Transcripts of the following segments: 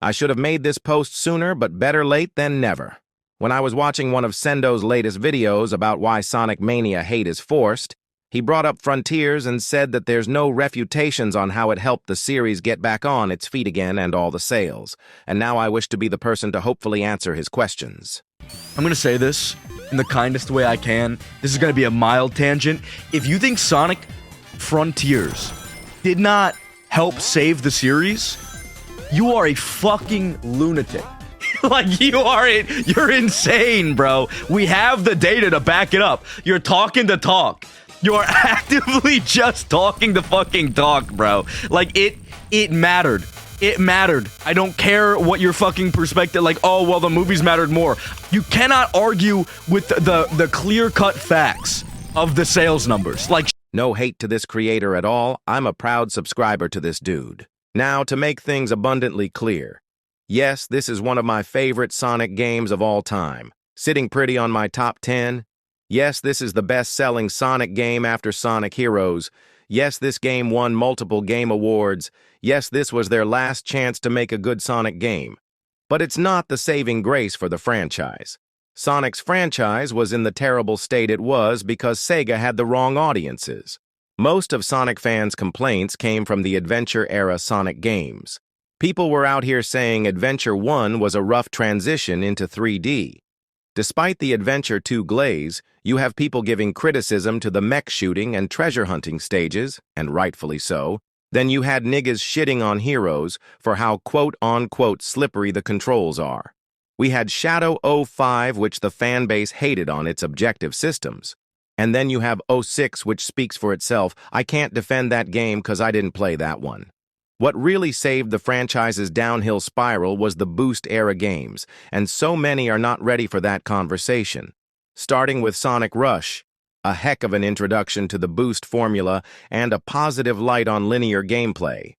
I should have made this post sooner, but better late than never. When I was watching one of Sendo's latest videos about why Sonic Mania hate is forced, he brought up Frontiers and said that there's no refutations on how it helped the series get back on its feet again and all the sales, and now I wish to be the person to hopefully answer his questions. I'm gonna say this in the kindest way I can. This is gonna be a mild tangent. If you think Sonic Frontiers did not help save the series, you are a fucking lunatic. Like, you're insane, bro. We have the data to back it up. You're talking the talk. You're actively just talking the fucking talk, bro. Like, it mattered. It mattered. I don't care what your fucking perspective, like, oh, well, the movies mattered more. You cannot argue with the clear-cut facts of the sales numbers. Like, no hate to this creator at all. I'm a proud subscriber to this dude. Now, to make things abundantly clear, yes, this is one of my favorite Sonic games of all time, sitting pretty on my top 10. Yes, this is the best-selling Sonic game after Sonic Heroes. Yes, this game won multiple game awards. Yes, this was their last chance to make a good Sonic game. But it's not the saving grace for the franchise. Sonic's franchise was in the terrible state it was because Sega had the wrong audiences. Most of Sonic fans' complaints came from the Adventure-era Sonic games. People were out here saying Adventure 1 was a rough transition into 3D. Despite the Adventure 2 glaze, you have people giving criticism to the mech shooting and treasure hunting stages, and rightfully so. Then you had niggas shitting on Heroes for how quote-unquote slippery the controls are. We had Shadow 05, which the fanbase hated on its objective systems. And then you have 06, which speaks for itself. I can't defend that game because I didn't play that one. What really saved the franchise's downhill spiral was the Boost-era games, and so many are not ready for that conversation. Starting with Sonic Rush, a heck of an introduction to the Boost formula and a positive light on linear gameplay.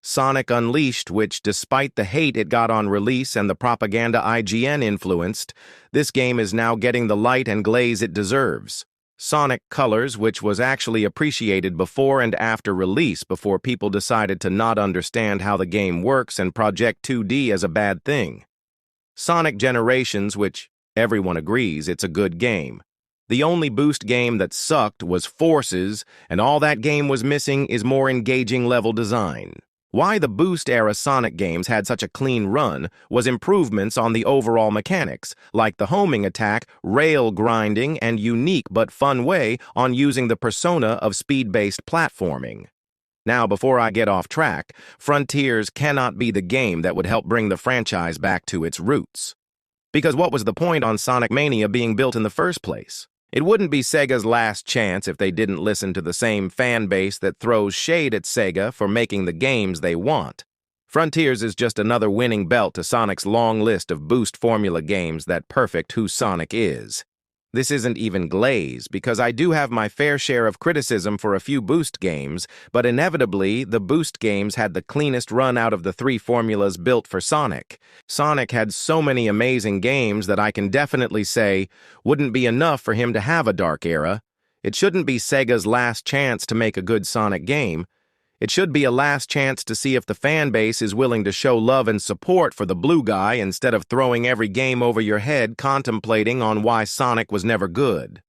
Sonic Unleashed, which, despite the hate it got on release and the propaganda IGN influenced, this game is now getting the light and glaze it deserves. Sonic Colors, which was actually appreciated before and after release before people decided to not understand how the game works and project 2D as a bad thing. Sonic Generations, which everyone agrees it's a good game. The only Boost game that sucked was Forces, and all that game was missing is more engaging level design. Why the Boost-era Sonic games had such a clean run was improvements on the overall mechanics, like the homing attack, rail grinding, and unique but fun way on using the persona of speed-based platforming. Now, before I get off track, Frontiers cannot be the game that would help bring the franchise back to its roots. Because what was the point on Sonic Mania being built in the first place? It wouldn't be Sega's last chance if they didn't listen to the same fan base that throws shade at Sega for making the games they want. Frontiers is just another winning belt to Sonic's long list of Boost formula games that perfect who Sonic is. This isn't even glaze, because I do have my fair share of criticism for a few Boost games, but inevitably, the Boost games had the cleanest run out of the three formulas built for Sonic. Sonic had so many amazing games that I can definitely say wouldn't be enough for him to have a dark era. It shouldn't be Sega's last chance to make a good Sonic game. It should be a last chance to see if the fan base is willing to show love and support for the blue guy instead of throwing every game over your head contemplating on why Sonic was never good.